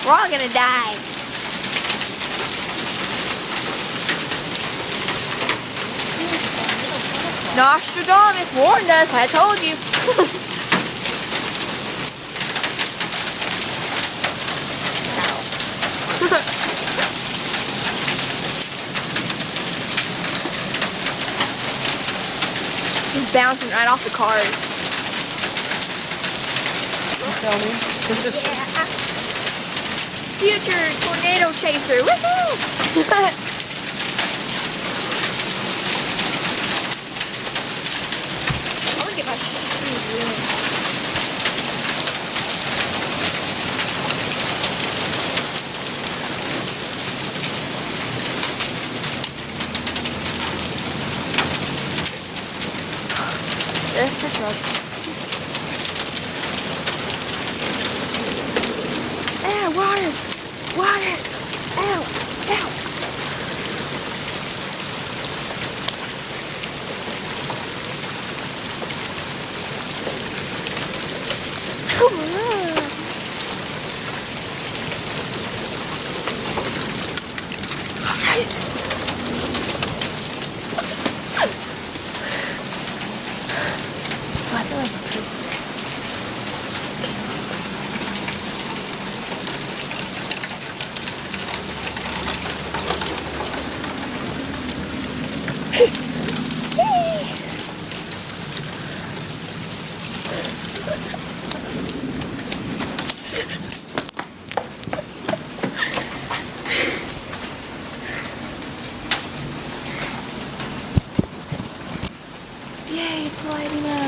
We're all gonna die. Nostradamus warned us, I told you. He's bouncing right off the cars. Tell me. Yeah. Future tornado chaser. Woohoo! I'm gonna get my shoes. There's the truck. Ow, water! Water! Ow! Ow! Come on! I feel like I'm pooping. Yay, it's lighting up.